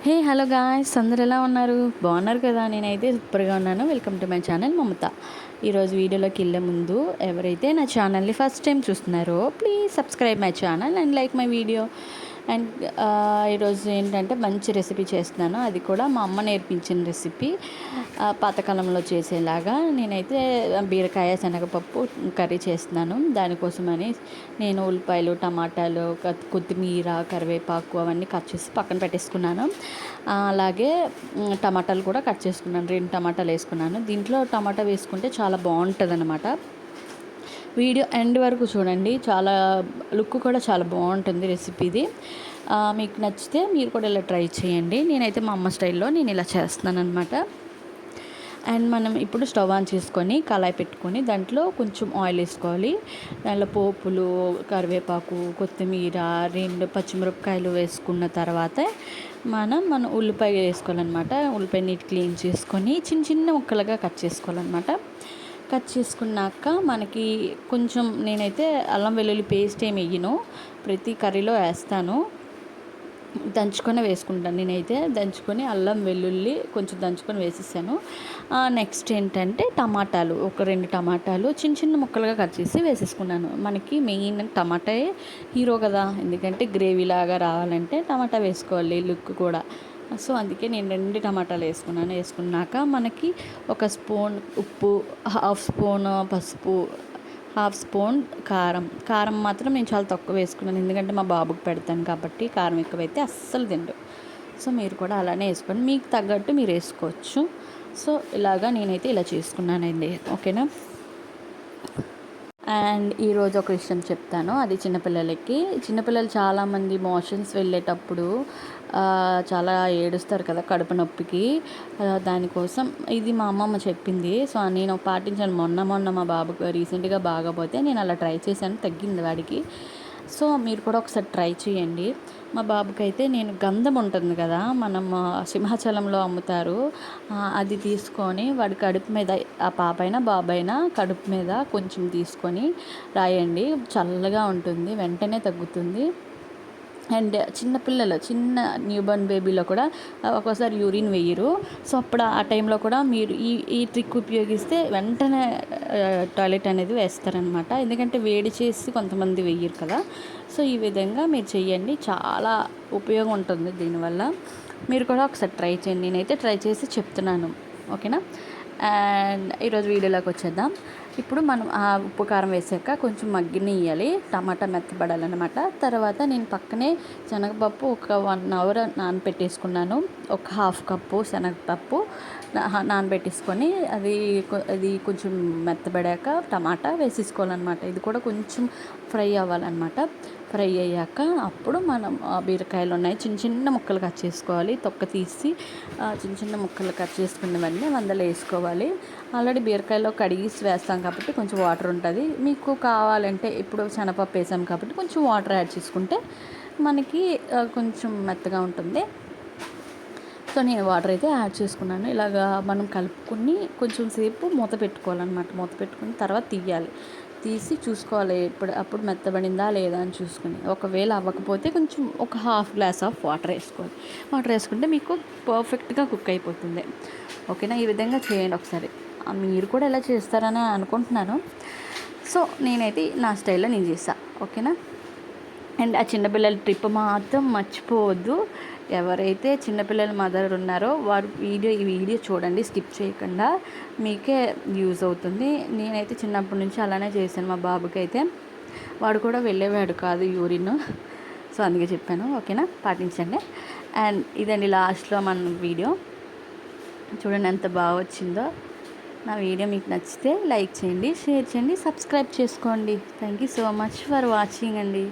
Hey hello guys, అందరు ఎలా ఉన్నారు? బాగున్నారు కదా? నేనైతే సూపర్గా ఉన్నాను. వెల్కమ్ టు మై ఛానల్ మమత. ఈరోజు వీడియోలోకి వెళ్ళే ముందు ఎవరైతే నా ఛానల్ని ఫస్ట్ టైం చూస్తున్నారో please subscribe my channel and like my video. And ఈరోజు ఏంటంటే మంచి రెసిపీ చేస్తున్నాను. అది కూడా మా అమ్మ నేర్పించిన రెసిపీ, పాతకాలంలో చేసేలాగా. నేనైతే బీరకాయ శనగపప్పు కర్రీ చేస్తున్నాను. దానికోసమని నేను ఉల్లిపాయలు, టమాటాలు, కొత్తిమీర, కరివేపాకు అవన్నీ కట్ చేసి పక్కన పెట్టేసుకున్నాను. అలాగే టమాటాలు కూడా కట్ చేసుకున్నాను. 2 టమాటాలు వేసుకున్నాను. దీంట్లో టమాటా వేసుకుంటే చాలా బాగుంటుంది అన్నమాట. వీడియో ఎండ్ వరకు చూడండి. చాలా లుక్ కూడా చాలా బాగుంటుంది రెసిపీది. మీకు నచ్చితే మీరు కూడా ఇలా ట్రై చేయండి. నేనైతే మా అమ్మ స్టైల్లో నేను ఇలా చేస్తున్నాను అనమాట. అండ్ మనం ఇప్పుడు స్టవ్ ఆన్ చేసుకొని కళాయి పెట్టుకొని దాంట్లో కొంచెం ఆయిల్ వేసుకోవాలి. దాంట్లో పోపులు, కరివేపాకు, కొత్తిమీర, 2 పచ్చిమిరపకాయలు వేసుకున్న తర్వాత మనం ఉల్లిపాయ వేసుకోవాలన్నమాట. ఉల్లిపాయ నీట్ క్లీన్ చేసుకొని చిన్న చిన్న ముక్కలుగా కట్ చేసుకోవాలన్నమాట. కట్ చేసుకున్నాక మనకి కొంచెం, నేనైతే అల్లం వెల్లుల్లి పేస్ట్ ఏమి వేయను, ప్రతి కర్రీలో వేస్తాను. దంచుకొని వేసుకుంటాను. నేనైతే దంచుకొని అల్లం వెల్లుల్లి కొంచెం దంచుకొని వేసేసాను. నెక్స్ట్ ఏంటంటే టమాటాలు, ఒక 2 టమాటాలు చిన్న చిన్న ముక్కలుగా కట్ చేసి వేసేసుకున్నాను. మనకి మెయిన్ టమాటాయే హీరో కదా, ఎందుకంటే గ్రేవీ లాగా రావాలంటే టమాటా వేసుకోవాలి, లుక్ కూడా. సో అందుకే నేను 2 టమాటాలు వేసుకున్నాను. వేసుకున్నాక మనకి 1 స్పూన్ ఉప్పు, 1/2 స్పూన్ పసుపు, 1/2 స్పూన్ కారం మాత్రం నేను చాలా తక్కువ వేసుకున్నాను, ఎందుకంటే మా బాబుకి పెడతాను కాబట్టి. కారం ఎక్కువైతే అస్సలు తిండు. సో మీరు కూడా అలానే వేసుకోండి, మీకు తగ్గట్టు మీరు వేసుకోవచ్చు. సో ఇలాగా నేనైతే ఇలా చేసుకున్నానండి. ఓకేనా? అండ్ ఈరోజు ఒక విషయం చెప్తాను, అది చిన్నపిల్లలు చాలామంది మోషన్స్ వెళ్ళేటప్పుడు చాలా ఏడుస్తారు కదా కడుపు నొప్పికి. దానికోసం ఇది మా అమ్మమ్మ చెప్పింది. సో నేను పాటించాను. మొన్న మా బాబుకు రీసెంట్గా బాగపోతే నేను అలా ట్రై చేశాను, తగ్గింది వాడికి. సో మీరు కూడా ఒకసారి ట్రై చేయండి. మా బాబుకైతే నేను గంధం ఉంటుంది కదా, మనం సింహాచలంలో అమ్ముతారు, అది తీసుకొని వాడి కడుపు మీద, ఆ పాపైనా బాబైనా కడుపు మీద కొంచెం తీసుకొని రాయండి. చల్లగా ఉంటుంది, వెంటనే తగ్గుతుంది. అండ్ చిన్న న్యూబర్న్ బేబీలో కూడా ఒక్కోసారి యూరిన్ వేయరు. సో అప్పుడు ఆ టైంలో కూడా మీరు ఈ ట్రిక్ ఉపయోగిస్తే వెంటనే టాయిలెట్ అనేది వేస్తారనమాట. ఎందుకంటే వేడి చేసి కొంతమంది వేయరు కదా. సో ఈ విధంగా మీరు చెయ్యండి, చాలా ఉపయోగం ఉంటుంది దీనివల్ల. మీరు కూడా ఒకసారి ట్రై చేయండి. నేనైతే ట్రై చేసి చెప్తున్నాను. ఓకేనా? అండ్ ఈరోజు వీడియోలోకి వచ్చేద్దాం. ఇప్పుడు మనం ఆ ఉప్పు కారం వేసాక కొంచెం మగ్గనియాలి, టమాటా మెత్తబడాలన్నమాట. తర్వాత నేను పక్కనే శనగపప్పు ఒక 1 అవర్ నానబెట్టేసుకున్నాను. ఒక 1/2 కప్పు శనగపప్పు నానబెట్టేసుకొని అది కొంచెం మెత్తబడాక టమాటా వేసేసుకోవాలన్నమాట. ఇది కూడా కొంచెం ఫ్రై అవ్వాలన్నమాట. ఫ్రై అయ్యాక అప్పుడు మనం బీరకాయలు ఉన్నాయి, చిన్న చిన్న ముక్కలు కట్ చేసుకోవాలి. తొక్క తీసి చిన్న చిన్న ముక్కలు కట్ చేసుకున్నవన్నీ అందులో వేసుకోవాలి. ఆల్రెడీ బీరకాయలో కడిగేసి వేస్తాం కాబట్టి కొంచెం వాటర్ ఉంటుంది. మీకు కావాలంటే ఇప్పుడు శనగపప్పు వేసాం కాబట్టి కొంచెం వాటర్ యాడ్ చేసుకుంటే మనకి కొంచెం మెత్తగా ఉంటుంది. సో నేను వాటర్ అయితే యాడ్ చేసుకున్నాను. ఇలాగా మనం కలుపుకొని కొంచెం సేపు మూత పెట్టుకోవాలన్నమాట. మూత పెట్టుకుని తర్వాత తీసి చూసుకోవాలి అప్పుడు మెత్తబడిందా లేదా అని చూసుకుని. ఒకవేళ అవ్వకపోతే కొంచెం ఒక 1/2 గ్లాస్ ఆఫ్ వాటర్ వేసుకోవాలి. వాటర్ వేసుకుంటే మీకు పర్ఫెక్ట్గా కుక్ అయిపోతుంది. ఓకేనా? ఈ విధంగా చేయండి ఒకసారి. మీరు కూడా ఎలా చేస్తారని అనుకుంటున్నాను. సో నేనైతే నా స్టైల్లో నేను చేస్తాను. ఓకేనా? అండ్ ఆ చిన్నపిల్లల ట్రిప్ మాత్రం మర్చిపోవద్దు. ఎవరైతే చిన్నపిల్లల మదర్ ఉన్నారో వారు ఈ వీడియో చూడండి, స్కిప్ చేయకుండా, మీకే యూజ్ అవుతుంది. నేనైతే చిన్నప్పటి నుంచి అలానే చేశాను. మా బాబుకి అయితే వాడు కూడా వెళ్ళేవాడు కాదు యూరిన్. సో అందుకే చెప్పాను. ఓకేనా? పాటించండి. అండ్ ఇదండి లాస్ట్లో మన వీడియో. చూడండి ఎంత బాగా వచ్చిందో. నా వీడియో మీకు నచ్చితే లైక్ చేయండి, షేర్ చేయండి, సబ్స్క్రైబ్ చేసుకోండి. Thank you so much for watching అండి.